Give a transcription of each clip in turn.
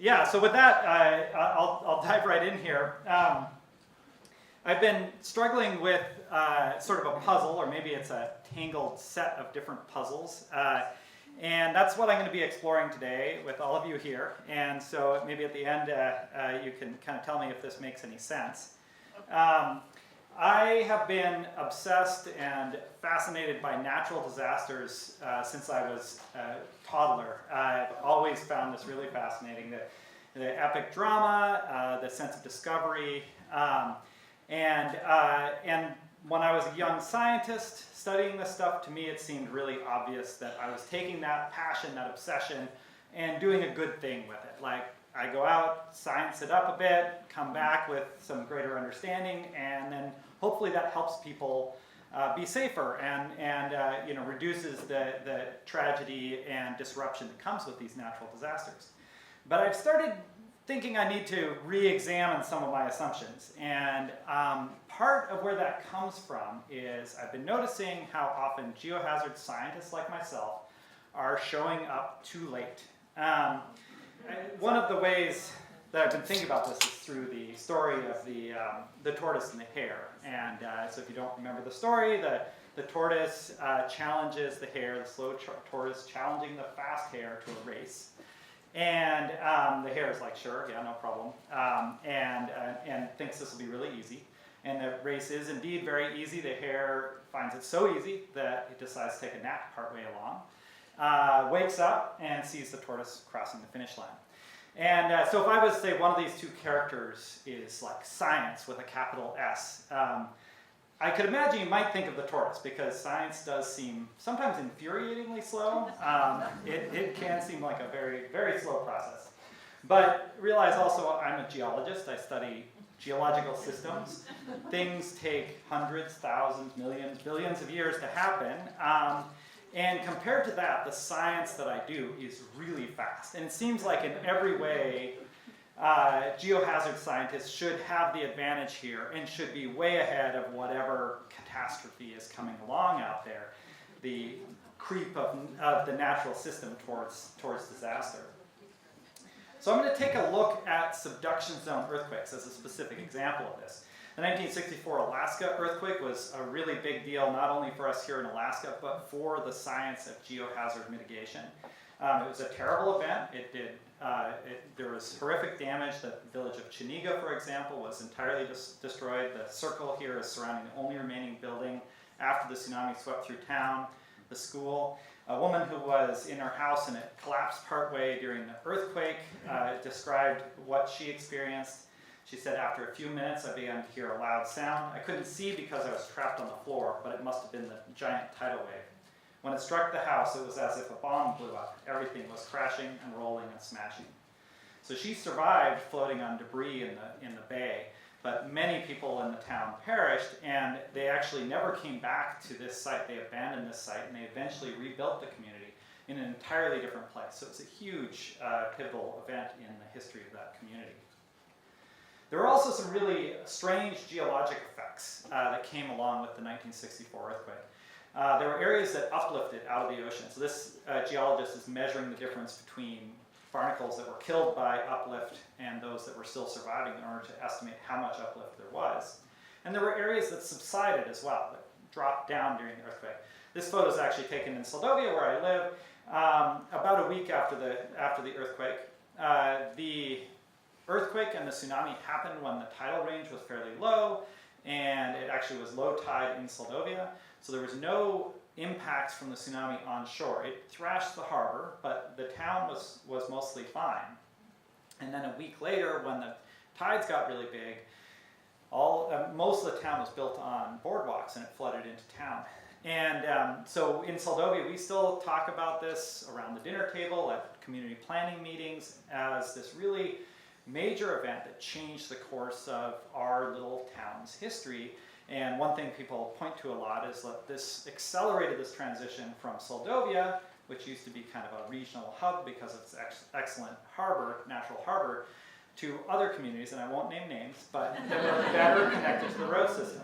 Yeah, so with that, I'll dive right in here. I've been struggling with sort of a puzzle, or maybe it's a tangled set of different puzzles. And that's what I'm going to be exploring today with all of you here. And so maybe at the end, you can kind of tell me if this makes any sense. I have been obsessed and fascinated by natural disasters since I was a toddler. I've always found this really fascinating, the epic drama, the sense of discovery, and when I was a young scientist studying this stuff, to me it seemed really obvious that I was taking that passion, that obsession, and doing a good thing with it. Like, I go out, science it up a bit, come back with some greater understanding, and then hopefully that helps people be safer and reduces the tragedy and disruption that comes with these natural disasters. But I've started thinking I need to re-examine some of my assumptions, and part of where that comes from is I've been noticing how often geohazard scientists like myself are showing up too late. One of the ways that I've been thinking about this is through the story of the tortoise and the hare. And so if you don't remember the story, the tortoise challenges the hare, the slow tortoise challenging the fast hare to a race. And the hare is like, sure, yeah, no problem, and thinks this will be really easy. And the race is indeed very easy. The hare finds it so easy that it decides to take a nap partway along. Wakes up and sees the tortoise crossing the finish line. And so if I was to say one of these two characters is like science with a capital S, I could imagine you might think of the tortoise, because science does seem sometimes infuriatingly slow. It can seem like a very, very slow process. But realize also I'm a geologist. I study geological systems. Things take hundreds, thousands, millions, billions of years to happen. And compared to that, the science that I do is really fast. And it seems like in every way, geohazard scientists should have the advantage here and should be way ahead of whatever catastrophe is coming along out there, the creep of the natural system towards disaster. So I'm going to take a look at subduction zone earthquakes as a specific example of this. The 1964 Alaska earthquake was a really big deal, not only for us here in Alaska, but for the science of geohazard mitigation. It was a terrible event. There was horrific damage. The village of Chiniga, for example, was entirely destroyed. The circle here is surrounding the only remaining building after the tsunami swept through town. The school. A woman who was in her house and it collapsed partway during the earthquake described what she experienced. She said, after a few minutes, I began to hear a loud sound. I couldn't see because I was trapped on the floor, but it must have been the giant tidal wave. When it struck the house, it was as if a bomb blew up. Everything was crashing and rolling and smashing. So she survived floating on debris in the bay, but many people in the town perished, and they actually never came back to this site. They abandoned this site, and they eventually rebuilt the community in an entirely different place. So it's a huge pivotal event in the history of that community. There were also some really strange geologic effects that came along with the 1964 earthquake. There were areas that uplifted out of the ocean. So this geologist is measuring the difference between barnacles that were killed by uplift and those that were still surviving in order to estimate how much uplift there was. And there were areas that subsided as well, that dropped down during the earthquake. This photo is actually taken in Seldovia, where I live, about a week after the earthquake. The earthquake and the tsunami happened when the tidal range was fairly low, and it actually was low tide in Seldovia, so there was no impacts from the tsunami on shore. It thrashed the harbor, but the town was mostly fine. And then a week later, when the tides got really big, most of the town was built on boardwalks, and it flooded into town. And so in Seldovia, we still talk about this around the dinner table at community planning meetings as this really major event that changed the course of our little town's history. And one thing people point to a lot is that this accelerated this transition from Seldovia, which used to be kind of a regional hub because of its excellent harbor, natural harbor, to other communities, and I won't name names, but that were better connected to the road system.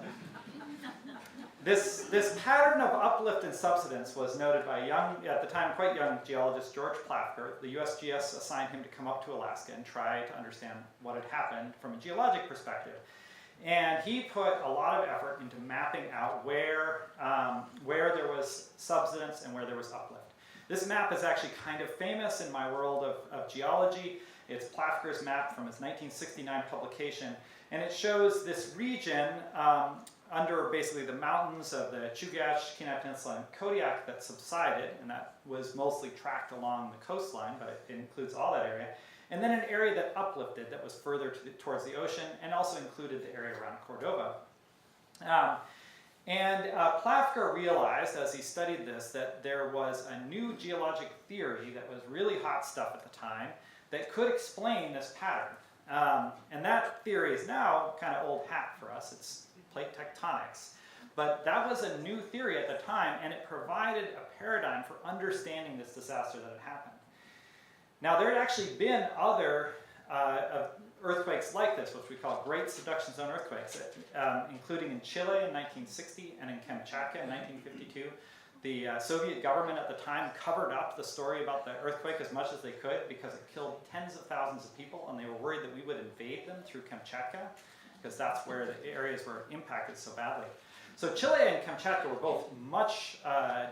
This pattern of uplift and subsidence was noted by at the time, quite young geologist George Plafker. The USGS assigned him to come up to Alaska and try to understand what had happened from a geologic perspective. And he put a lot of effort into mapping out where there was subsidence and where there was uplift. This map is actually kind of famous in my world of geology. It's Plafker's map from his 1969 publication, and it shows this region under basically the mountains of the Chugach, Kenai Peninsula, and Kodiak that subsided, and that was mostly tracked along the coastline, but it includes all that area. And then an area that uplifted that was further towards the ocean, and also included the area around Cordova. Plafker realized, as he studied this, that there was a new geologic theory that was really hot stuff at the time that could explain this pattern. And that theory is now kind of old hat for us. It's plate tectonics. But that was a new theory at the time, and it provided a paradigm for understanding this disaster that had happened. Now, there had actually been other earthquakes like this, which we call Great Subduction Zone earthquakes, including in Chile in 1960 and in Kamchatka in 1952. The Soviet government at the time covered up the story about the earthquake as much as they could because it killed tens of thousands of people, and they were worried that we would invade them through Kamchatka, because that's where the areas were impacted so badly. So Chile and Kamchatka were both much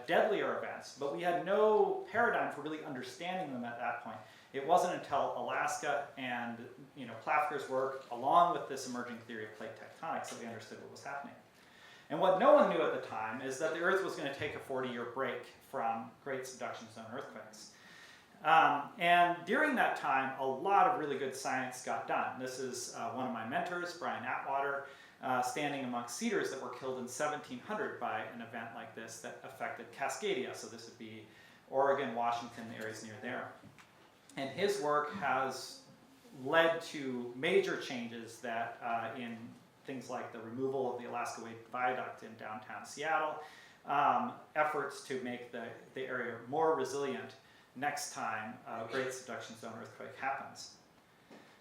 deadlier events, but we had no paradigm for really understanding them at that point. It wasn't until Alaska and Plafker's work, along with this emerging theory of plate tectonics, that we understood what was happening. And what no one knew at the time is that the Earth was going to take a 40-year break from Great Subduction Zone earthquakes. And during that time, a lot of really good science got done. This is one of my mentors, Brian Atwater, standing amongst cedars that were killed in 1700 by an event like this that affected Cascadia. So this would be Oregon, Washington, the areas near there. And his work has led to major changes that in things like the removal of the Alaska Way Viaduct in downtown Seattle, efforts to make the area more resilient next time a Great Subduction Zone earthquake happens.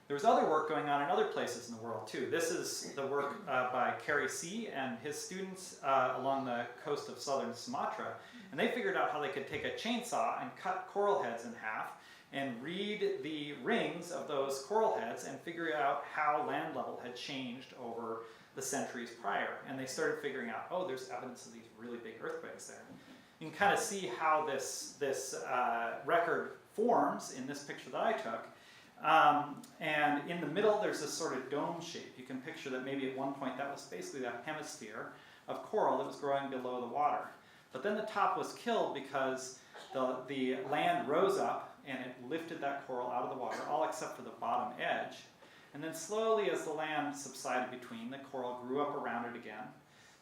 There was other work going on in other places in the world too. This is the work by Kerry C. and his students along the coast of southern Sumatra. And they figured out how they could take a chainsaw and cut coral heads in half and read the rings of those coral heads and figure out how land level had changed over the centuries prior. And they started figuring out, oh, there's evidence of these really big earthquakes there. You can kind of see how this record forms in this picture that I took. And in the middle, there's this sort of dome shape. You can picture that maybe at one point that was basically that hemisphere of coral that was growing below the water. But then the top was killed because the land rose up and it lifted that coral out of the water, all except for the bottom edge. And then slowly, as the land subsided between, the coral grew up around it again.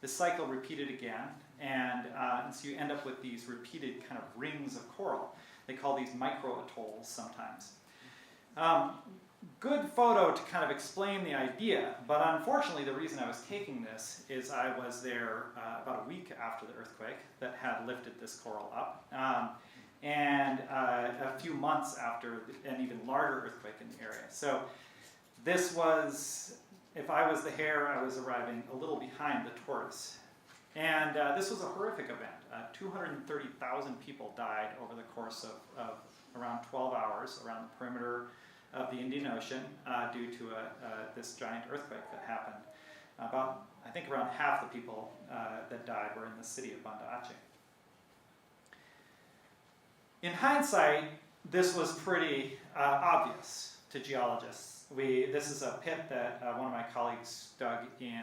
The cycle repeated again, and so you end up with these repeated kind of rings of coral. They call these micro-atolls sometimes. Good photo to kind of explain the idea, but unfortunately the reason I was taking this is I was there about a week after the earthquake that had lifted this coral up, and a few months after an even larger earthquake in the area. So this was, if I was the hare, I was arriving a little behind the tortoise. And this was a horrific event. 230,000 people died over the course of around 12 hours around the perimeter of the Indian Ocean due to this giant earthquake that happened. I think around half the people that died were in the city of Banda Aceh. In hindsight, this was pretty obvious to geologists. This is a pit that one of my colleagues dug in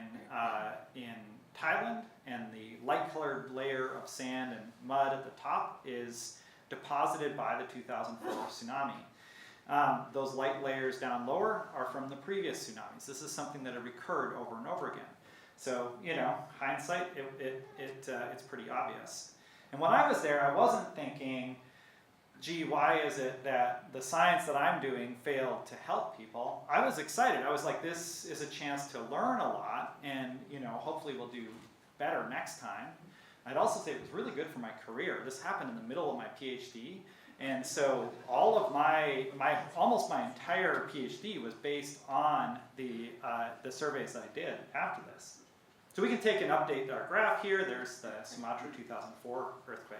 Thailand, and the light-colored layer of sand and mud at the top is deposited by the 2004 tsunami. Those light layers down lower are from the previous tsunamis. This is something that had recurred over and over again. So, hindsight, it's pretty obvious. And when I was there, I wasn't thinking, gee, why is it that the science that I'm doing failed to help people? I was excited. I was like, this is a chance to learn a lot, and hopefully we'll do better next time. I'd also say it was really good for my career. This happened in the middle of my PhD, and so all of almost my entire PhD was based on the surveys that I did after this. So we can take and update our graph here. There's the Sumatra 2004 earthquake.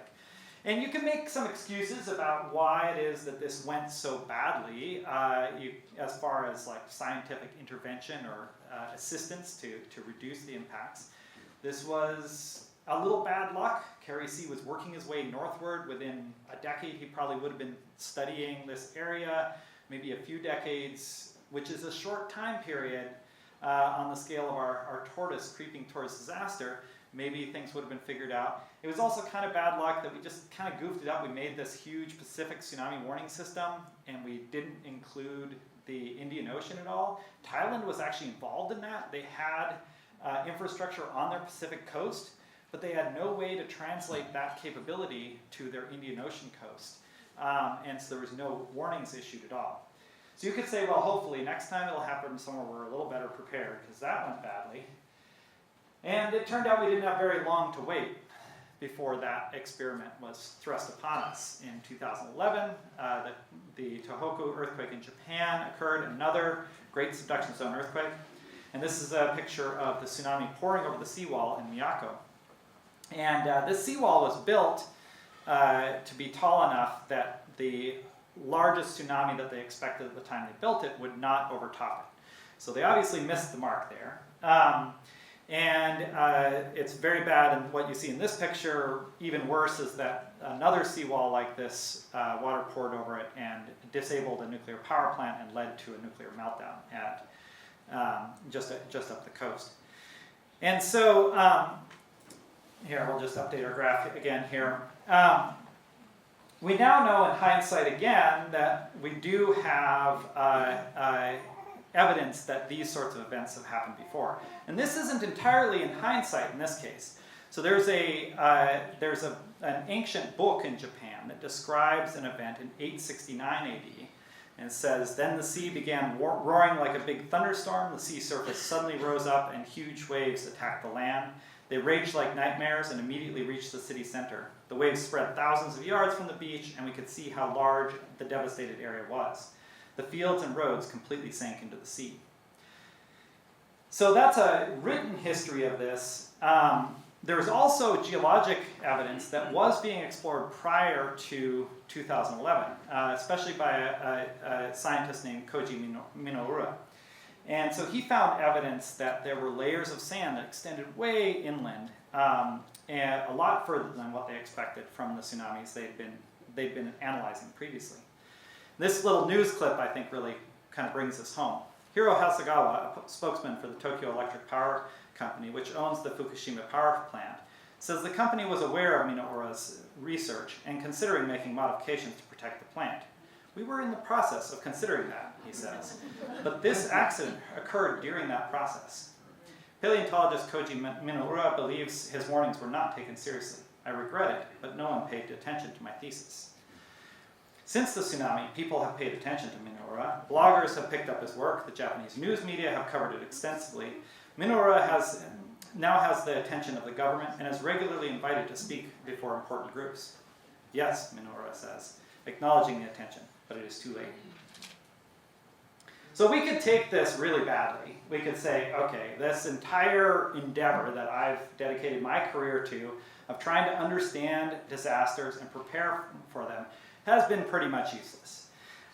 And you can make some excuses about why it is that this went so badly, as far as like scientific intervention or assistance to reduce the impacts. This was a little bad luck. Kerry C was working his way northward. Within a decade, he probably would have been studying this area, maybe a few decades, which is a short time period on the scale of our tortoise creeping towards disaster. Maybe things would have been figured out. It was also kind of bad luck that we just kind of goofed it up. We made this huge Pacific tsunami warning system, and we didn't include the Indian Ocean at all. Thailand was actually involved in that. They had infrastructure on their Pacific coast, but they had no way to translate that capability to their Indian Ocean coast. And so there was no warnings issued at all. So you could say, well, hopefully next time it'll happen somewhere we're a little better prepared, because that went badly. And it turned out we didn't have very long to wait before that experiment was thrust upon us. In 2011, the Tohoku earthquake in Japan occurred, another great subduction zone earthquake. And this is a picture of the tsunami pouring over the seawall in Miyako. And this seawall was built to be tall enough that the largest tsunami that they expected at the time they built it would not overtop it. So they obviously missed the mark there. It's very bad, and what you see in this picture, even worse, is that another seawall like this, water poured over it and disabled a nuclear power plant and led to a nuclear meltdown at just up the coast. And so, here, we'll just update our graph again here. We now know in hindsight again that we do have evidence that these sorts of events have happened before. And this isn't entirely in hindsight in this case. So there's an ancient book in Japan that describes an event in 869 AD. And it says, then the sea began roaring like a big thunderstorm. The sea surface suddenly rose up and huge waves attacked the land. They raged like nightmares and immediately reached the city center. The waves spread thousands of yards from the beach, and we could see how large the devastated area was. The fields and roads completely sank into the sea. So that's a written history of this. There's also geologic evidence that was being explored prior to 2011, especially by a scientist named Koji Minoura. And so he found evidence that there were layers of sand that extended way inland, and a lot further than what they expected from the tsunamis they'd been analyzing previously. This little news clip, I think, really kind of brings this home. Hiro Hasegawa, a spokesman for the Tokyo Electric Power Company, which owns the Fukushima power plant, says the company was aware of Minoura's research and considering making modifications to protect the plant. We were in the process of considering that, he says, but this accident occurred during that process. Paleontologist Koji Minoura believes his warnings were not taken seriously. I regret it, but no one paid attention to my thesis. Since the tsunami, people have paid attention to Minoura. Bloggers have picked up his work. The Japanese news media have covered it extensively. Minoura now has the attention of the government and is regularly invited to speak before important groups. Yes, Minoura says, acknowledging the attention, but it is too late. So we could take this really badly. We could say, okay, this entire endeavor that I've dedicated my career to, of trying to understand disasters and prepare for them, has been pretty much useless.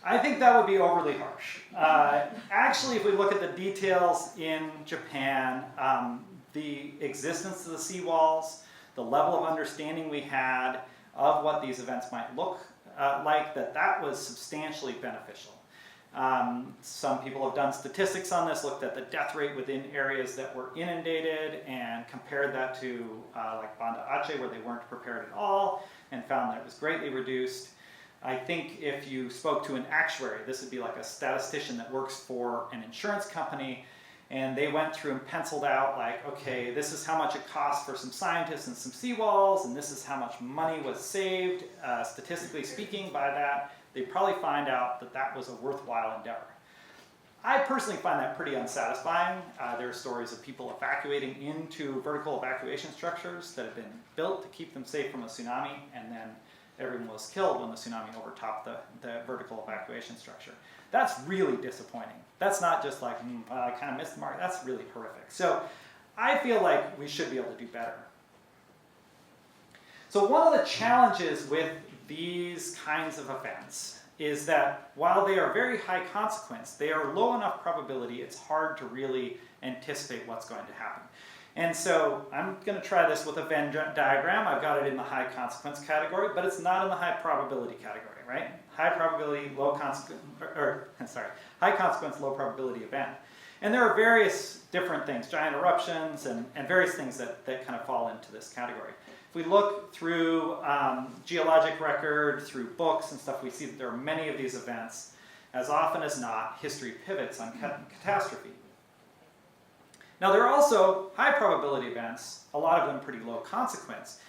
I think that would be overly harsh. Actually, if we look at the details in Japan, the existence of the seawalls, the level of understanding we had of what these events might look like, that was substantially beneficial. Some people have done statistics on this, looked at the death rate within areas that were inundated and compared that to like Banda Aceh, where they weren't prepared at all, and found that it was greatly reduced. I think if you spoke to an actuary, this would be like a statistician that works for an insurance company, and they went through and penciled out like, okay, this is how much it costs for some scientists and some seawalls, and this is how much money was saved, statistically speaking, by that. They'd probably find out that that was a worthwhile endeavor. I personally find that pretty unsatisfying. There are stories of people evacuating into vertical evacuation structures that have been built to keep them safe from a tsunami, and then everyone was killed when the tsunami overtopped the vertical evacuation structure. That's really disappointing. That's not just like, I kind of missed the mark. That's really horrific. So I feel like we should be able to do better. So one of the challenges with these kinds of events is that while they are very high consequence, they are low enough probability, it's hard to really anticipate what's going to happen. And so I'm going to try this with a Venn diagram. I've got it in the high consequence category, but it's not in the high probability category, right? High probability, low consequence, high consequence, low probability event. And there are various different things, giant eruptions and various things that kind of fall into this category. If we look through geologic record, through books and stuff, we see that there are many of these events. As often as not, history pivots on catastrophe. Now there are also high probability events, a lot of them pretty low consequence.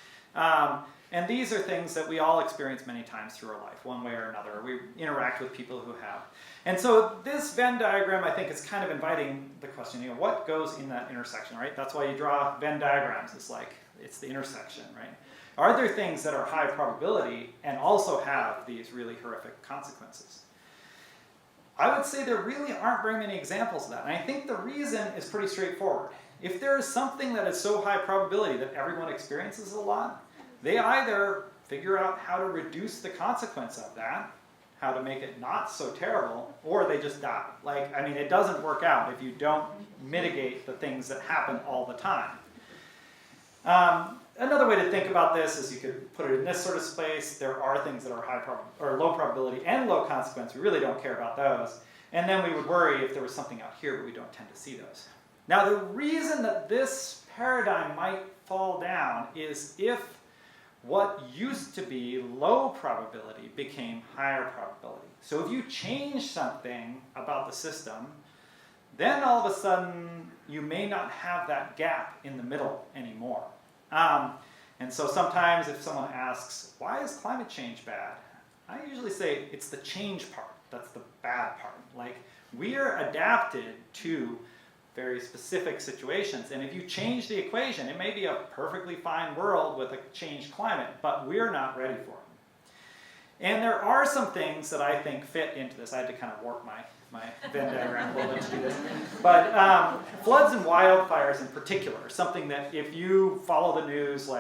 And these are things that we all experience many times through our life, one way or another. We interact with people who have. And so this Venn diagram, I think, is kind of inviting the question, what goes in that intersection, right? That's why you draw Venn diagrams. It's the intersection, right? Are there things that are high probability and also have these really horrific consequences? I would say there really aren't very many examples of that. And I think the reason is pretty straightforward. If there is something that is so high probability that everyone experiences a lot, they either figure out how to reduce the consequence of that, how to make it not so terrible, or they just die. It doesn't work out if you don't mitigate the things that happen all the time. Another way to think about this is you could put it in this sort of space. There are things that are low probability and low consequence. We really don't care about those. And then we would worry if there was something out here, but we don't tend to see those. Now, the reason that this paradigm might fall down is if what used to be low probability became higher probability. So if you change something about the system, then all of a sudden you may not have that gap in the middle anymore. And so sometimes if someone asks, why is climate change bad? I usually say it's the change part. That's the bad part. We are adapted to very specific situations. And if you change the equation, it may be a perfectly fine world with a changed climate, but we're not ready for it. And there are some things that I think fit into this. I had to kind of warp my Venn diagram a little bit to do this. But floods and wildfires in particular are something that if you follow the news,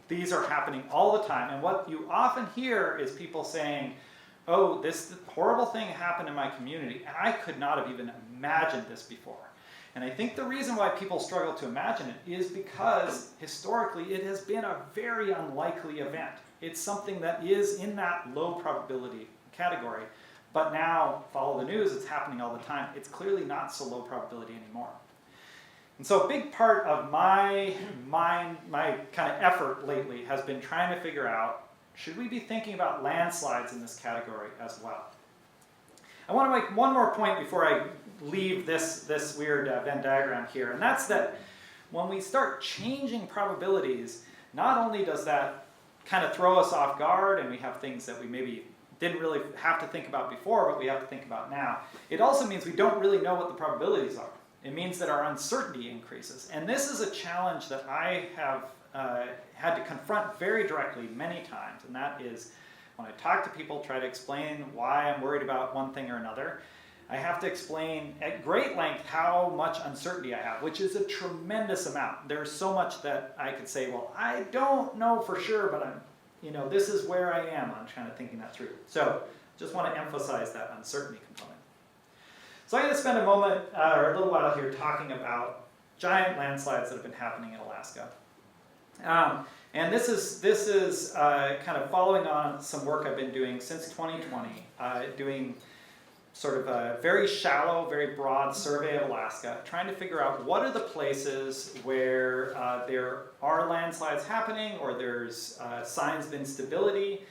these are happening all the time. And what you often hear is people saying, oh, this horrible thing happened in my community, and I could not have even imagined this before. And I think the reason why people struggle to imagine it is because historically it has been a very unlikely event. It's something that is in that low probability category. But now, follow the news, it's happening all the time. It's clearly not so low probability anymore. And so a big part of my kind of effort lately has been trying to figure out, should we be thinking about landslides in this category as well? I want to make one more point before I leave this weird Venn diagram here, and that's that when we start changing probabilities, not only does that kind of throw us off guard and we have things that we maybe didn't really have to think about before, but we have to think about now. It also means we don't really know what the probabilities are. It means that our uncertainty increases. And this is a challenge that I have had to confront very directly many times, and that is when I talk to people, try to explain why I'm worried about one thing or another, I have to explain at great length how much uncertainty I have, which is a tremendous amount. There's so much that I could say, well, I don't know for sure, but this is where I am. I'm kind of thinking that through. So just want to emphasize that uncertainty component. So I'm going to spend a moment or a little while here talking about giant landslides that have been happening in Alaska. And this is kind of following on some work I've been doing since 2020, doing sort of a very shallow, very broad survey of Alaska, trying to figure out what are the places where there are landslides happening or there's signs of instability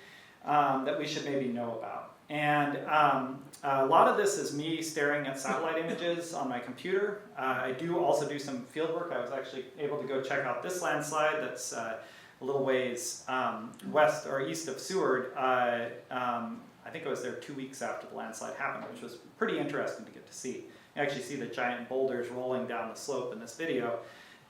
that we should maybe know about. And a lot of this is me staring at satellite images on my computer. I do also do some field work. I was actually able to go check out this landslide that's a little ways west or east of Seward. I think I was there 2 weeks after the landslide happened, which was pretty interesting to get to see. You actually see the giant boulders rolling down the slope in this video.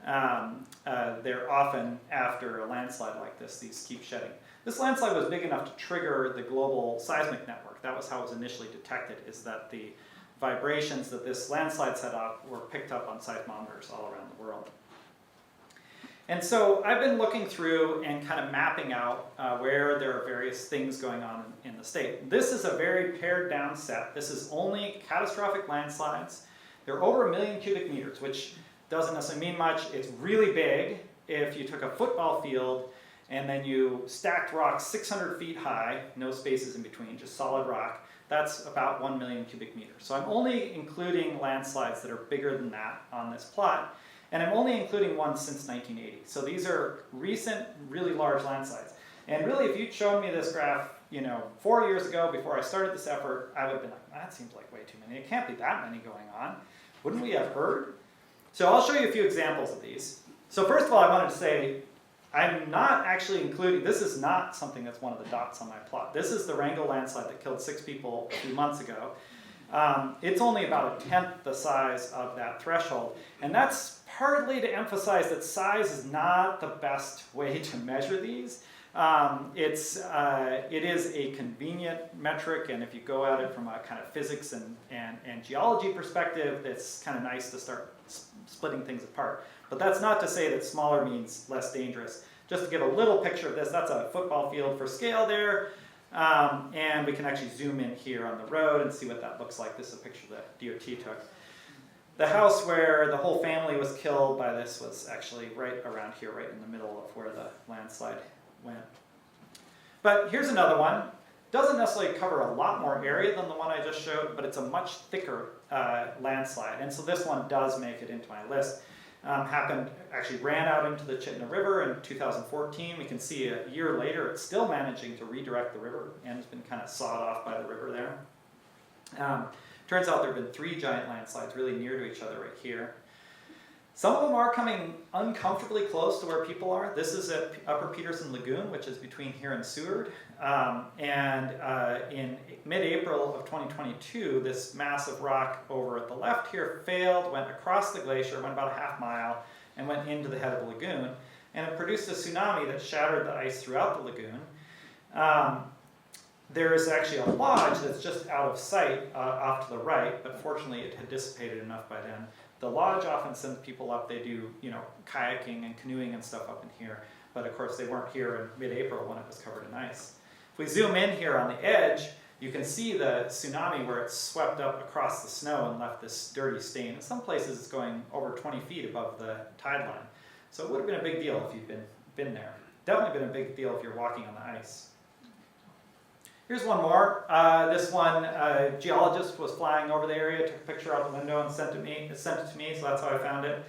They're often after a landslide like this, these keep shedding. This landslide was big enough to trigger the global seismic network. That was how it was initially detected, is that the vibrations that this landslide set off were picked up on seismometers all around the world. And so I've been looking through and kind of mapping out where there are various things going on in the state. This is a very pared down set. This is only catastrophic landslides. They're over 1 million cubic meters, which doesn't necessarily mean much. It's really big. If you took a football field and then you stacked rocks 600 feet high, no spaces in between, just solid rock, that's about 1 million cubic meters. So I'm only including landslides that are bigger than that on this plot. And I'm only including one since 1980. So these are recent, really large landslides. And really, if you'd shown me this graph, 4 years ago, before I started this effort, I would have been like, that seems like way too many. It can't be that many going on. Wouldn't we have heard? So I'll show you a few examples of these. So first of all, I wanted to say, I'm not actually including, this is not something that's one of the dots on my plot. This is the Wrangell landslide that killed 6 people a few months ago. It's only about 1/10 the size of that threshold. And that's partly to emphasize that size is not the best way to measure these. It is a convenient metric, and if you go at it from a kind of physics and geology perspective, it's kind of nice to start splitting things apart. But that's not to say that smaller means less dangerous. Just to give a little picture of this, that's a football field for scale there. And we can actually zoom in here on the road and see what that looks like. This is a picture that DOT took. The house where the whole family was killed by this was actually right around here, right in the middle of where the landslide went. But here's another one. Doesn't necessarily cover a lot more area than the one I just showed, but it's a much thicker landslide. And so this one does make it into my list. Ran out into the Chittenden River in 2014. We can see a year later it's still managing to redirect the river and it's been kind of sawed off by the river there. Turns out there have been 3 giant landslides really near to each other right here. Some of them are coming uncomfortably close to where people are. This is at Upper Peterson Lagoon, which is between here and Seward. In mid-April of 2022, this massive rock over at the left here failed, went across the glacier, went about a half mile, and went into the head of the lagoon. And it produced a tsunami that shattered the ice throughout the lagoon. There is actually a lodge that's just out of sight off to the right, but fortunately it had dissipated enough by then. The lodge often sends people up. They do, kayaking and canoeing and stuff up in here. But of course they weren't here in mid-April when it was covered in ice. If we zoom in here on the edge, you can see the tsunami where it swept up across the snow and left this dirty stain. In some places it's going over 20 feet above the tide line. So it would have been a big deal if you'd been there. Definitely been a big deal if you're walking on the ice. Here's one more. This one, a geologist was flying over the area, took a picture out the window and sent it to me, so that's how I found it.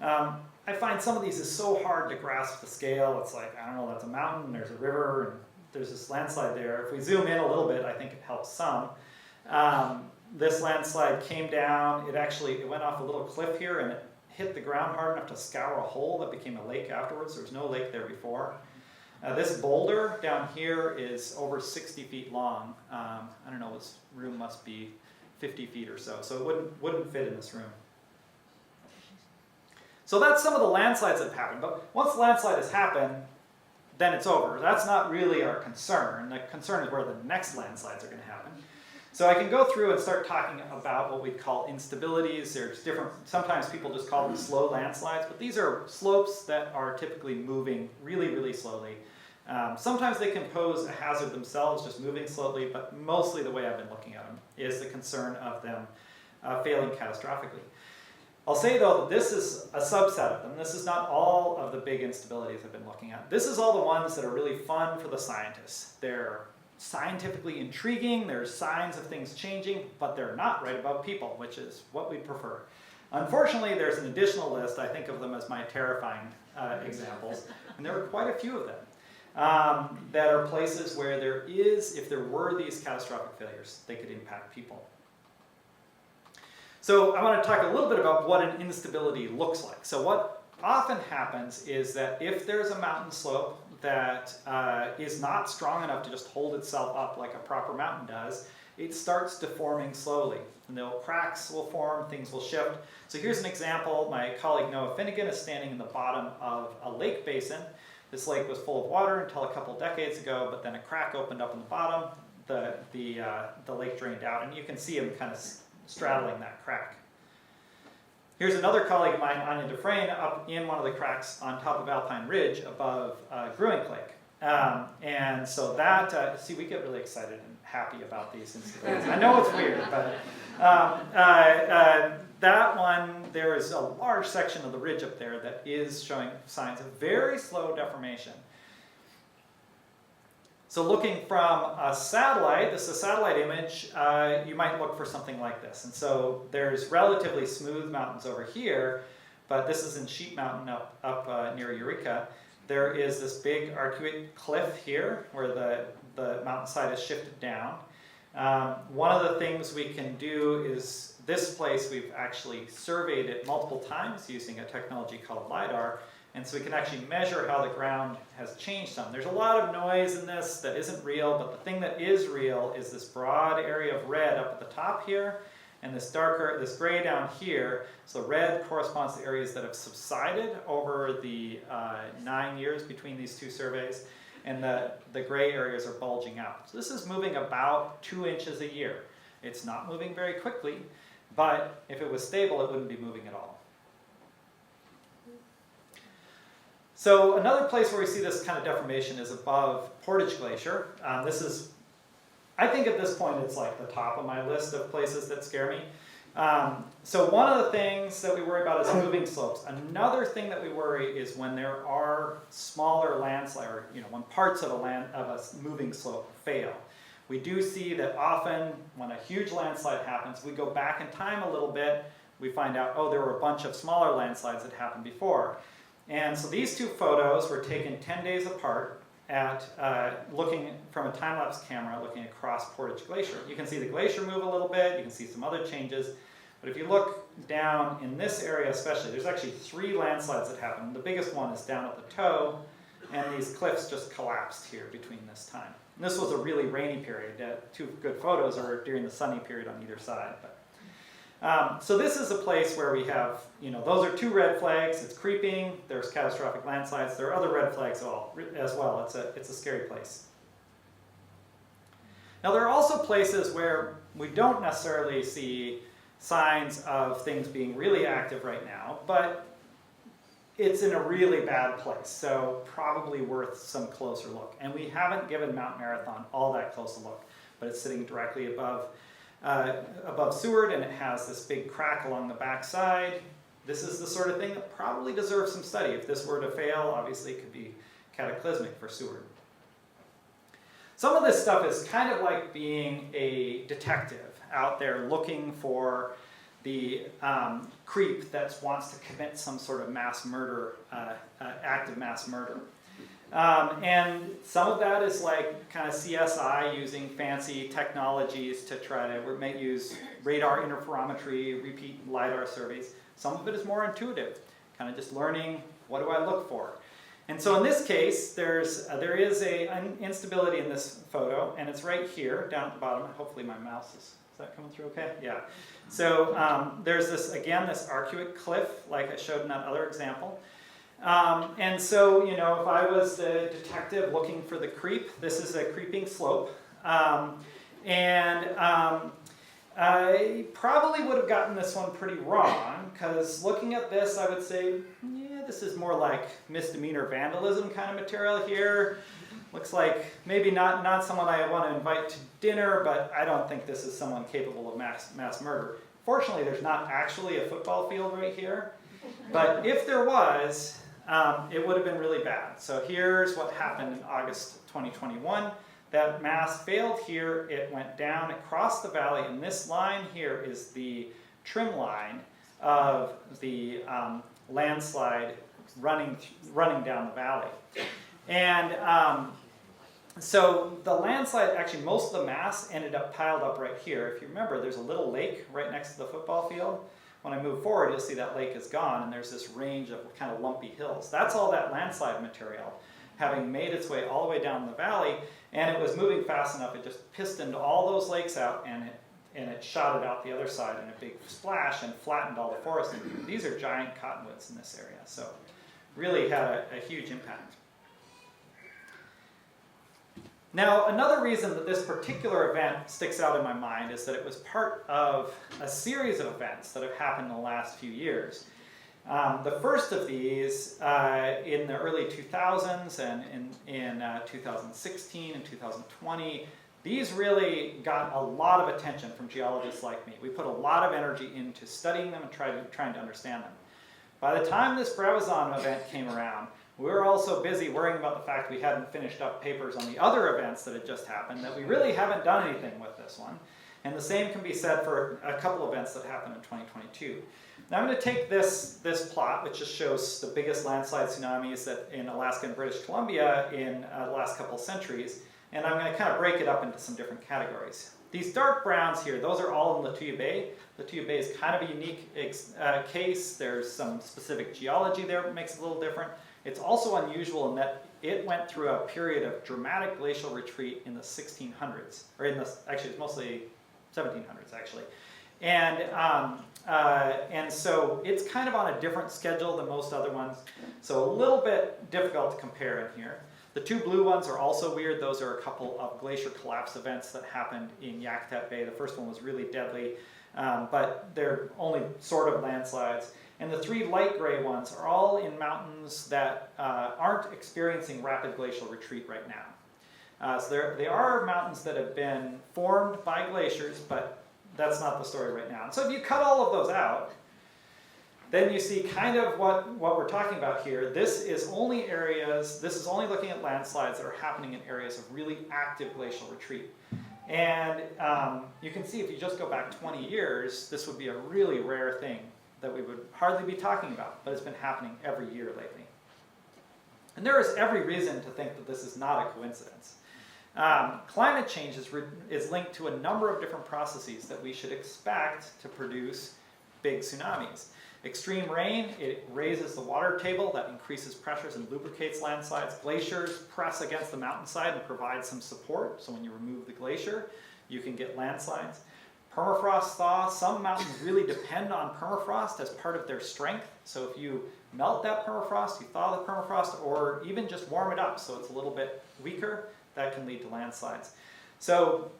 I find some of these is so hard to grasp the scale. It's like, I don't know, that's a mountain, there's a river, and there's this landslide there. If we zoom in a little bit, I think it helps some. This landslide came down, it went off a little cliff here and it hit the ground hard enough to scour a hole that became a lake afterwards. There was no lake there before. This boulder down here is over 60 feet long. I don't know, this room must be 50 feet or so, so it wouldn't fit in this room. So that's some of the landslides that have happened, but once the landslide has happened, then it's over. That's not really our concern. The concern is where the next landslides are going to happen. So I can go through and start talking about what we call instabilities. There's different, sometimes people just call them slow landslides, but these are slopes that are typically moving really, really slowly. Sometimes they can pose a hazard themselves, just moving slowly, but mostly the way I've been looking at them is the concern of them failing catastrophically. I'll say though that this is a subset of them. This is not all of the big instabilities I've been looking at. This is all the ones that are really fun for the scientists. They're scientifically intriguing, there's signs of things changing, but they're not right about people, which is what we prefer. Unfortunately, there's an additional list. I think of them as my terrifying examples, and there are quite a few of them. That are places where if there were these catastrophic failures, they could impact people. So I want to talk a little bit about what an instability looks like. So what often happens is that if there's a mountain slope that is not strong enough to just hold itself up like a proper mountain does, it starts deforming slowly. And cracks will form, things will shift. So here's an example. My colleague Noah Finnegan is standing in the bottom of a lake basin. This lake was full of water until a couple decades ago, but then a crack opened up in the bottom. The lake drained out, and you can see him kind of straddling that crack. Here's another colleague of mine, Anya Dufresne, up in one of the cracks on top of Alpine Ridge above Gruing Lake. And so that, see, we get really excited and happy about these instabilities. I know it's weird, but that one, there is a large section of the ridge up there that is showing signs of very slow deformation. So looking from a satellite, this is a satellite image, you might look for something like this. And so there's relatively smooth mountains over here, but this is in Sheep Mountain up near Eureka. There is this big arcuate cliff here where the mountainside is shifted down. One of the things we can do is this place, we've actually surveyed it multiple times using a technology called LiDAR. And so we can actually measure how the ground has changed some. There's a lot of noise in this that isn't real, but the thing that is real is this broad area of red up at the top here, and this darker, this gray down here. So red corresponds to areas that have subsided over the 9 years between these two surveys, and the gray areas are bulging out. So this is moving about 2 inches a year. It's not moving very quickly, but if it was stable, it wouldn't be moving at all. So another place where we see this kind of deformation is above Portage Glacier. This is, I think at this point it's like the top of my list of places that scare me. So one of the things that we worry about is moving slopes. Another thing that we worry is when there are smaller landslides, or when parts of a moving slope fail. We do see that often when a huge landslide happens, we go back in time a little bit, we find out, oh, there were a bunch of smaller landslides that happened before. And so these two photos were taken 10 days apart at looking from a time-lapse camera looking across Portage Glacier. You can see the glacier move a little bit, you can see some other changes, but if you look down in this area especially, there's actually 3 landslides that happened. The biggest one is down at the toe, and these cliffs just collapsed here between this time. And this was a really rainy period. 2 good photos are during the sunny period on either side. But so this is a place where we have, those are 2 red flags. It's creeping. There's catastrophic landslides. There are other red flags as well. It's a scary place. Now there are also places where we don't necessarily see signs of things being really active right now, but it's in a really bad place, so probably worth some closer look. And we haven't given Mount Marathon all that close a look, but it's sitting directly above Seward, and it has this big crack along the back side. This is the sort of thing that probably deserves some study. If this were to fail, obviously it could be cataclysmic for Seward. Some of this stuff is kind of like being a detective out there looking for the creep that wants to commit some sort of mass murder, act of mass murder. And some of that is like kind of CSI using fancy technologies to try to, we may use radar interferometry, repeat LiDAR surveys. Some of it is more intuitive, kind of just learning, what do I look for? And so in this case, there is an instability in this photo, and it's right here, down at the bottom. Hopefully my mouse is that coming through okay? Yeah. So there's this arcuate cliff, like I showed in that other example. And so, if I was the detective looking for the creep, this is a creeping slope. I probably would have gotten this one pretty wrong, because looking at this, I would say, yeah, this is more like misdemeanor vandalism kind of material here. Looks like maybe not someone I want to invite to dinner, but I don't think this is someone capable of mass murder. Fortunately, there's not actually a football field right here, but if there was, it would have been really bad. So here's what happened in August 2021. That mass failed here. It went down across the valley, and this line here is the trim line of the landslide running down the valley. And so the landslide, actually most of the mass ended up piled up right here. If you remember, there's a little lake right next to the football field. When I move forward, you'll see that lake is gone, and there's this range of kind of lumpy hills. That's all that landslide material, having made its way all the way down the valley, and it was moving fast enough, it just pistoned all those lakes out, and it shot it out the other side in a big splash and flattened all the forest. And these are giant cottonwoods in this area, so really had a huge impact. Now, another reason that this particular event sticks out in my mind is that it was part of a series of events that have happened in the last few years. The first of these in the early 2000s and in 2016 and 2020, these really got a lot of attention from geologists like me. We put a lot of energy into studying them and trying to understand them. By the time this Brevizon event came around, we were also busy worrying about the fact we hadn't finished up papers on the other events that had just happened, that we really haven't done anything with this one. And the same can be said for a couple events that happened in 2022. Now I'm going to take this plot, which just shows the biggest landslide tsunamis that in Alaska and British Columbia in the last couple of centuries, and I'm going to kind of break it up into some different categories. These dark browns here, those are all in Lituya Bay. Lituya Bay is kind of a unique case. There's some specific geology there that makes it a little different. It's also unusual in that it went through a period of dramatic glacial retreat in the 1600s, or actually it's mostly 1700s actually. And so it's kind of on a different schedule than most other ones. So a little bit difficult to compare in here. The two blue ones are also weird. Those are a couple of glacier collapse events that happened in Yakutat Bay. The first one was really deadly, but they're only sort of landslides. And the three light gray ones are all in mountains that aren't experiencing rapid glacial retreat right now. So they are mountains that have been formed by glaciers, but that's not the story right now. And so if you cut all of those out, then you see kind of what we're talking about here. This is only looking at landslides that are happening in areas of really active glacial retreat. And you can see if you just go back 20 years, this would be a really rare thing that we would hardly be talking about, but it's been happening every year lately. And there is every reason to think that this is not a coincidence. Climate change is linked to a number of different processes that we should expect to produce big tsunamis. Extreme rain, it raises the water table, that increases pressures and lubricates landslides. Glaciers press against the mountainside and provide some support, so when you remove the glacier, you can get landslides. Permafrost thaw, some mountains really depend on permafrost as part of their strength. So if you melt that permafrost, you thaw the permafrost, or even just warm it up so it's a little bit weaker, that can lead to landslides. So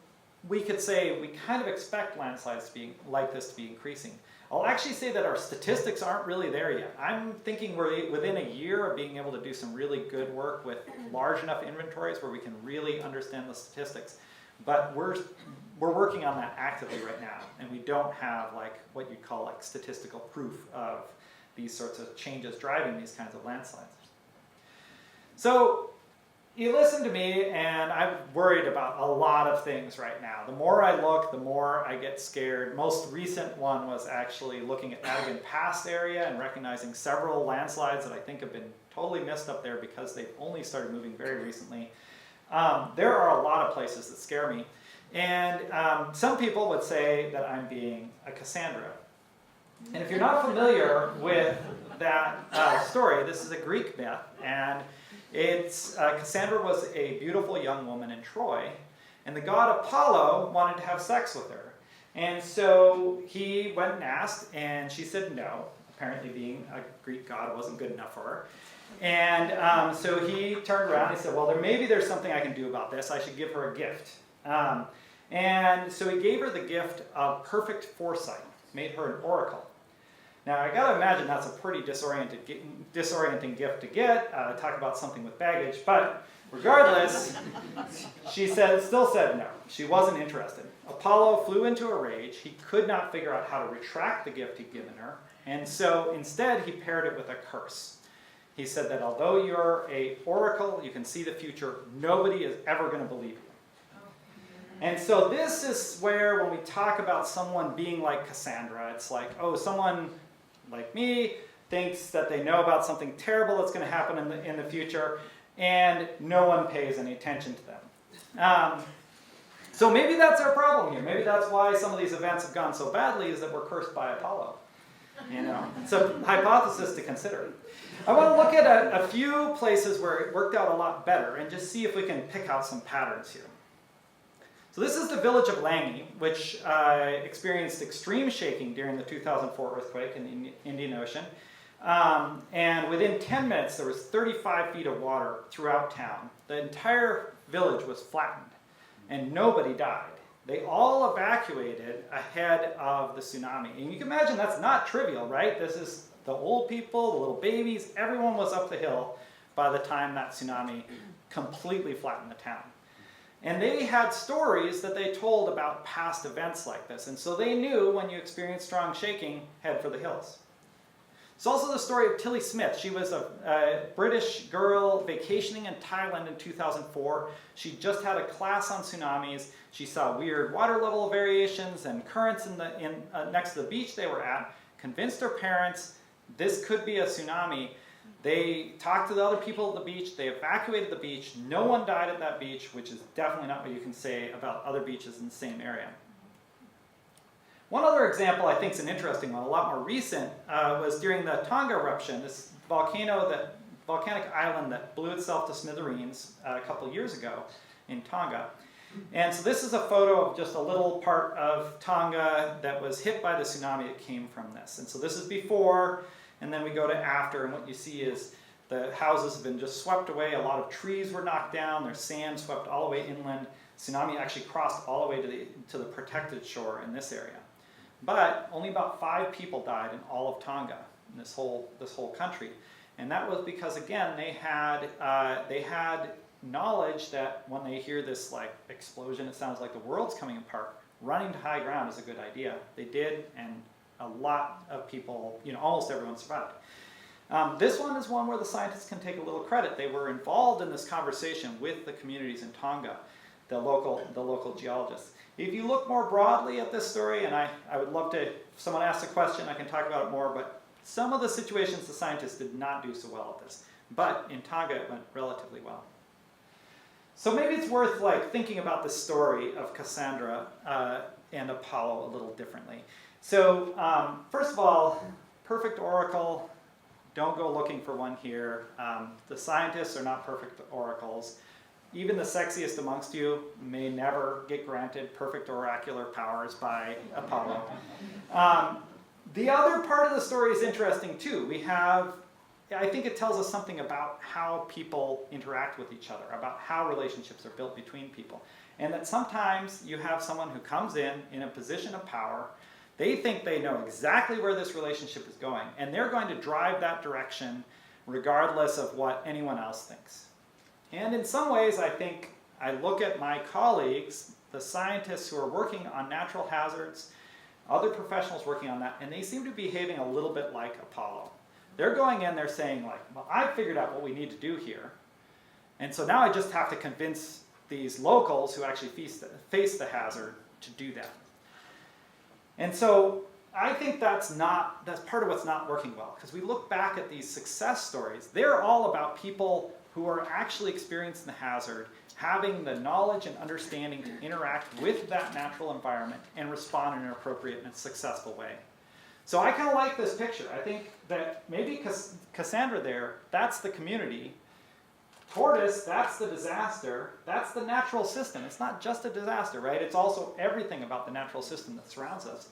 we could say we kind of expect landslides like this to be increasing. I'll actually say that our statistics aren't really there yet. I'm thinking we're within a year of being able to do some really good work with large enough inventories where we can really understand the statistics. But we're working on that actively right now, and we don't have like what you'd call like statistical proof of these sorts of changes driving these kinds of landslides. So you listen to me, and I'm worried about a lot of things right now. The more I look, the more I get scared. Most recent one was actually looking at Madigan Pass area and recognizing several landslides that I think have been totally missed up there because they've only started moving very recently. There are a lot of places that scare me. And some people would say that I'm being a Cassandra. And if you're not familiar with that story, this is a Greek myth, and Cassandra was a beautiful young woman in Troy, and the god Apollo wanted to have sex with her. And so he went and asked, and she said no. Apparently being a Greek god wasn't good enough for her. And so he turned around and he said, well, maybe there's something I can do about this. I should give her a gift. And so he gave her the gift of perfect foresight, made her an oracle. Now, I gotta imagine that's a pretty disorienting gift to get, talk about something with baggage, but regardless, she still said no. She wasn't interested. Apollo flew into a rage. He could not figure out how to retract the gift he'd given her, and so instead he paired it with a curse. He said that although you're an oracle, you can see the future, nobody is ever going to believe you. And so this is where, when we talk about someone being like Cassandra, it's like, oh, someone like me thinks that they know about something terrible that's going to happen in the future, and no one pays any attention to them. So maybe that's our problem here. Maybe that's why some of these events have gone so badly, is that we're cursed by Apollo. You know, it's a hypothesis to consider. I want to look at a few places where it worked out a lot better and just see if we can pick out some patterns here. So this is the village of Langi, which experienced extreme shaking during the 2004 earthquake in the Indian Ocean. And within 10 minutes, there was 35 feet of water throughout town. The entire village was flattened, and nobody died. They all evacuated ahead of the tsunami. And you can imagine that's not trivial, right? This is the old people, the little babies, everyone was up the hill by the time that tsunami completely flattened the town. And they had stories that they told about past events like this. And so they knew when you experienced strong shaking, head for the hills. It's also the story of Tilly Smith. She was a British girl vacationing in Thailand in 2004. She just had a class on tsunamis. She saw weird water level variations and currents next to the beach they were at, convinced her parents this could be a tsunami. They talked to the other people at the beach. They evacuated the beach. No one died at that beach, which is definitely not what you can say about other beaches in the same area. One other example I think is an interesting one, a lot more recent, was during the Tonga eruption, this volcanic island that blew itself to smithereens a couple years ago in Tonga. And so this is a photo of just a little part of Tonga that was hit by the tsunami that came from this. And so this is before, and then we go to after, and what you see is the houses have been just swept away. A lot of trees were knocked down. There's sand swept all the way inland. Tsunami actually crossed all the way to the protected shore in this area. But only about 5 people died in all of Tonga, in this whole country. And that was because, again, they had knowledge that when they hear this like explosion, it sounds like the world's coming apart, running to high ground is a good idea. They did, and a lot of people, almost everyone survived. This one is one where the scientists can take a little credit. They were involved in this conversation with the communities in Tonga, the local geologists. If you look more broadly at this story, and I would love to, if someone asks a question, I can talk about it more, but some of the situations the scientists did not do so well at this. But in Tonga, it went relatively well. So maybe it's worth thinking about the story of Cassandra and Apollo a little differently. So first of all, perfect oracle, don't go looking for one here. The scientists are not perfect oracles. Even the sexiest amongst you may never get granted perfect oracular powers by Apollo. The other part of the story is interesting too. I think it tells us something about how people interact with each other, about how relationships are built between people. And that sometimes you have someone who comes in a position of power. They think they know exactly where this relationship is going, and they're going to drive that direction regardless of what anyone else thinks. And in some ways, I think I look at my colleagues, the scientists who are working on natural hazards, other professionals working on that, and they seem to be behaving a little bit like Apollo. They're going in, they're saying well, I've figured out what we need to do here. And so now I just have to convince these locals who actually face the hazard to do that. And so I think that's part of what's not working well. Because we look back at these success stories, they're all about people who are actually experiencing the hazard, having the knowledge and understanding to interact with that natural environment and respond in an appropriate and successful way. So I kind of like this picture. I think that maybe Cassandra there, that's the community. Tortoise, that's the disaster. That's the natural system. It's not just a disaster, right? It's also everything about the natural system that surrounds us.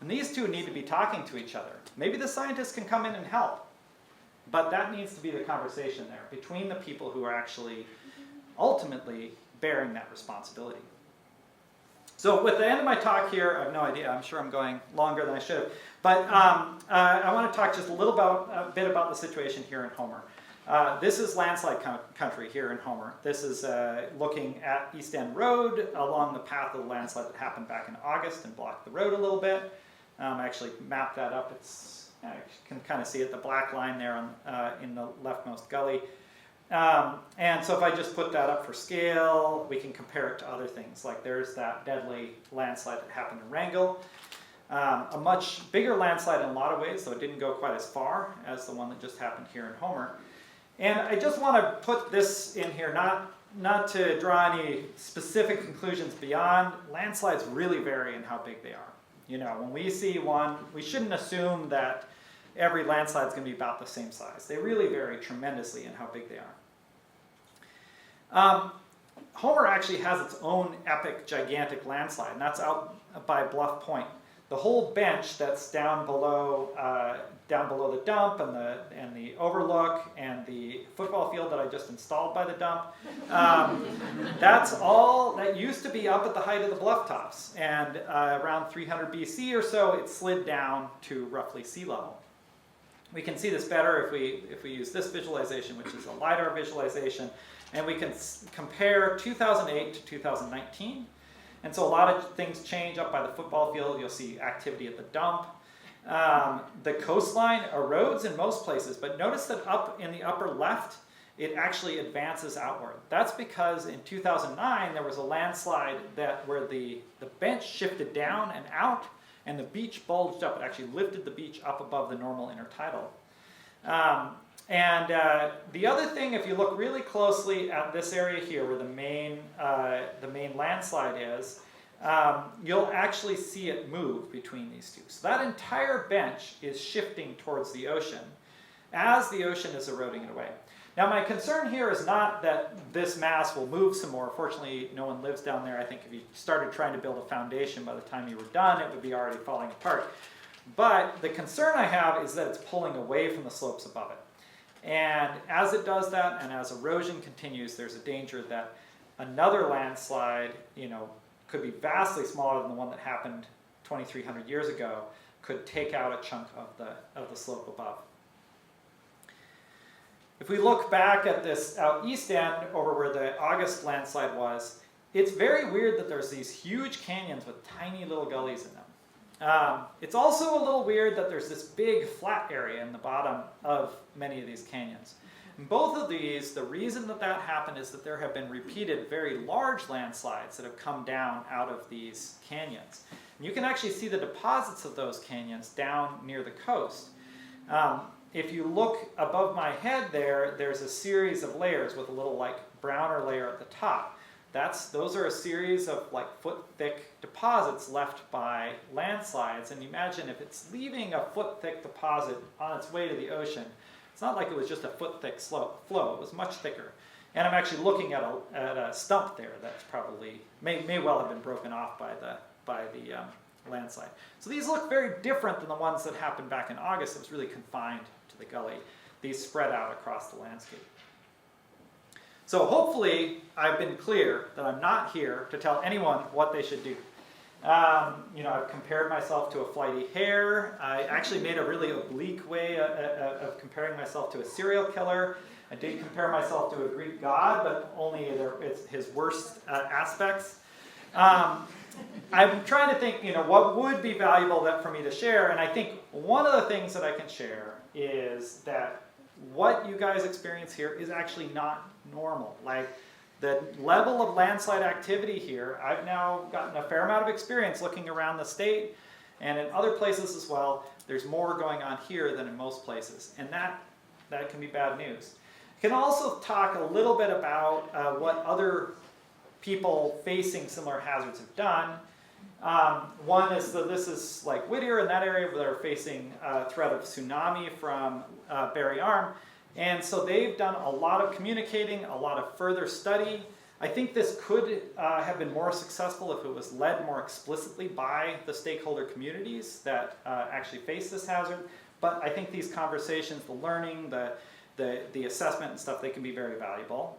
And these two need to be talking to each other. Maybe the scientists can come in and help. But that needs to be the conversation there between the people who are actually ultimately bearing that responsibility. So with the end of my talk here, I have no idea, I'm sure I'm going longer than I should have, but I want to talk just a bit about the situation here in Homer. This is landslide country here in Homer. This is looking at East End Road along the path of the landslide that happened back in August and blocked the road a little bit. I actually mapped that up. You can kind of see it, the black line there in the leftmost gully. And so if I just put that up for scale, we can compare it to other things. Like there's that deadly landslide that happened in Wrangell. A much bigger landslide in a lot of ways, so it didn't go quite as far as the one that just happened here in Homer. And I just want to put this in here, not to draw any specific conclusions beyond. Landslides really vary in how big they are. When we see one, we shouldn't assume that every landslide is going to be about the same size. They really vary tremendously in how big they are. Homer actually has its own epic, gigantic landslide, and that's out by Bluff Point. the whole bench that's down below the dump and the overlook and the football field that I just installed by the dump, that's all that used to be up at the height of the bluff tops. And around 300 BC or so, it slid down to roughly sea level. We can see this better if we use this visualization, which is a LiDAR visualization, and we can compare 2008 to 2019. And so a lot of things change up by the football field. You'll see activity at the dump. The coastline erodes in most places, but notice that up in the upper left, it actually advances outward. That's because in 2009, there was a landslide where the bench shifted down and out, and the beach bulged up. It actually lifted the beach up above the normal intertidal. The other thing, if you look really closely at this area here where the main landslide is, you'll actually see it move between these two. So that entire bench is shifting towards the ocean as the ocean is eroding it away. Now my concern here is not that this mass will move some more. Fortunately, no one lives down there. I think if you started trying to build a foundation, by the time you were done, it would be already falling apart. But the concern I have is that it's pulling away from the slopes above it. And as it does that, and as erosion continues, there's a danger that another landslide, could be vastly smaller than the one that happened 2,300 years ago, could take out a chunk of the slope above. If we look back at this out east end over where the August landslide was, it's very weird that there's these huge canyons with tiny little gullies in them. It's also a little weird that there's this big flat area in the bottom of many of these canyons. In both of these, the reason that happened is that there have been repeated very large landslides that have come down out of these canyons. And you can actually see the deposits of those canyons down near the coast. If you look above my head there's a series of layers with a little browner layer at the top. Those are a series of foot-thick deposits left by landslides. And imagine if it's leaving a foot-thick deposit on its way to the ocean. It's not like it was just a foot-thick flow. It was much thicker. And I'm actually looking at a stump there that's probably may well have been broken off by the landslide. So these look very different than the ones that happened back in August. It was really confined to the gully. These spread out across the landscape. So hopefully I've been clear that I'm not here to tell anyone what they should do. I've compared myself to a flighty hare. I actually made a really oblique way of comparing myself to a serial killer. I did compare myself to a Greek god, but only it's his worst aspects. I'm trying to think, what would be valuable for me to share, and I think one of the things that I can share is that what you guys experience here is actually not normal. The level of landslide activity here, I've now gotten a fair amount of experience looking around the state and in other places as well. There's more going on here than in most places, and that can be bad news. I can also talk a little bit about what other people facing similar hazards have done. One is that this is like Whittier in that area where they're facing a threat of tsunami from Barry Arm. And so they've done a lot of communicating, a lot of further study. I think this could have been more successful if it was led more explicitly by the stakeholder communities that actually face this hazard. But I think these conversations, the learning, the assessment and stuff, they can be very valuable.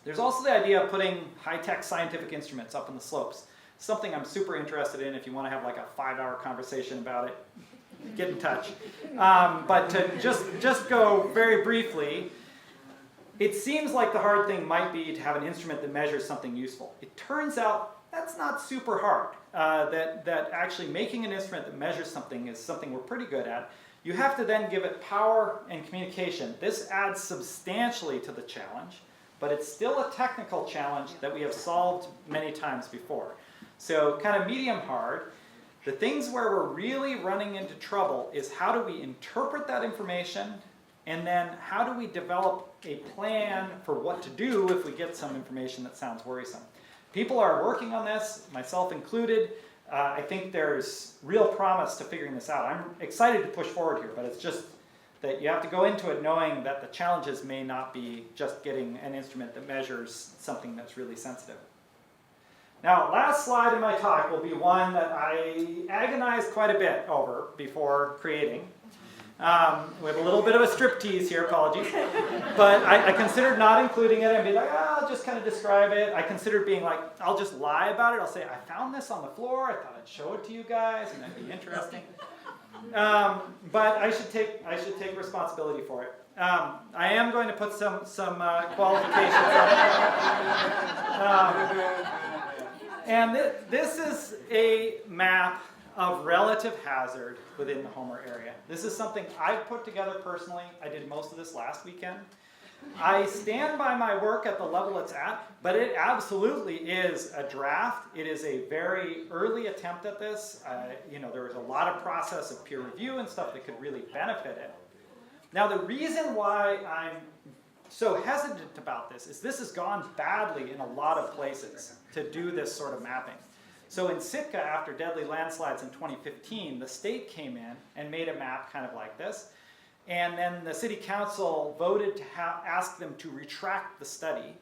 There's also the idea of putting high-tech scientific instruments up in the slopes. Something I'm super interested in. If you want to have a 5-hour conversation about it, get in touch. But to just go very briefly, it seems like the hard thing might be to have an instrument that measures something useful. It turns out that's not super hard. That actually making an instrument that measures something is something we're pretty good at. You have to then give it power and communication. This adds substantially to the challenge, but it's still a technical challenge that we have solved many times before. So kind of medium hard. The things where we're really running into trouble is how do we interpret that information, and then how do we develop a plan for what to do if we get some information that sounds worrisome. People are working on this, myself included. I think there's real promise to figuring this out. I'm excited to push forward here, but it's just that you have to go into it knowing that the challenges may not be just getting an instrument that measures something that's really sensitive. Now, last slide in my talk will be one that I agonized quite a bit over before creating. We have a little bit of a striptease here, apologies. But I considered not including it and be like, I'll just kind of describe it. I considered being like, I'll just lie about it. I'll say, I found this on the floor. I thought I'd show it to you guys, and that'd be interesting. But I should take responsibility for it. I am going to put some qualifications on it. And this is a map of relative hazard within the Homer area. This is something I've put together personally. I did most of this last weekend. I stand by my work at the level it's at, but it absolutely is a draft. It is a very early attempt at this. There was a lot of process of peer review and stuff that could really benefit it. Now, the reason why I'm so hesitant about this has gone badly in a lot of places to do this sort of mapping. So in Sitka, after deadly landslides in 2015, the state came in and made a map kind of like this. And then the city council voted to ask them to retract the study.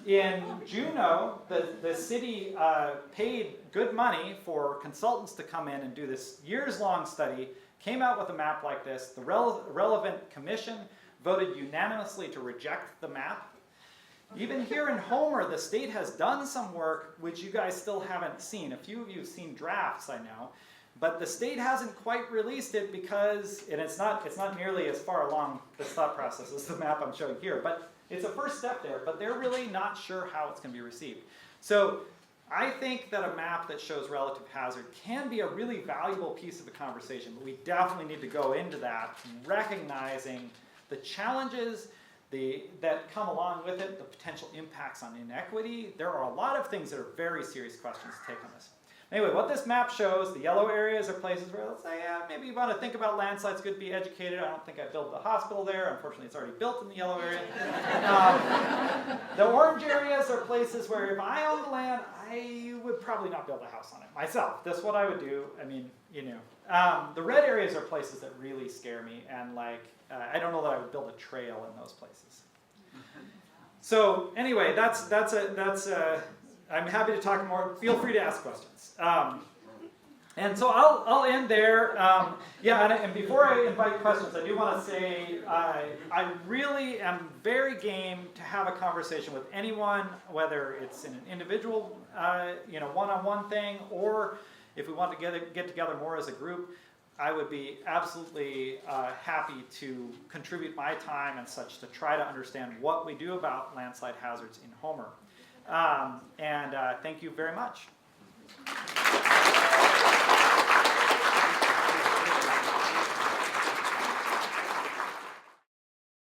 In Juneau, the city paid good money for consultants to come in and do this years-long study, came out with a map like this. The relevant commission voted unanimously to reject the map. Even here in Homer, the state has done some work which you guys still haven't seen. A few of you have seen drafts, I know. But the state hasn't quite released it because, and it's not nearly as far along this thought process as the map I'm showing here, but it's a first step there, but they're really not sure how it's going to be received. So I think that a map that shows relative hazard can be a really valuable piece of the conversation, but we definitely need to go into that, recognizing the challenges that come along with it, the potential impacts on inequity. There are a lot of things that are very serious questions to take on this. Anyway, what this map shows, the yellow areas are places where, let's say, maybe you want to think about landslides, good to be educated. I don't think I'd build the hospital there. Unfortunately, it's already built in the yellow area. The orange areas are places where if I owned the land, I would probably not build a house on it myself. That's what I would do. I mean, the red areas are places that really scare me, and I don't know that I would build a trail in those places. So anyway, I'm happy to talk more. Feel free to ask questions. And so I'll end there. And before I invite questions, I do want to say I really am very game to have a conversation with anyone, whether it's in an individual, one-on-one thing, or if we want to get together more as a group. I would be absolutely happy to contribute my time and such to try to understand what we do about landslide hazards in Homer. Thank you very much.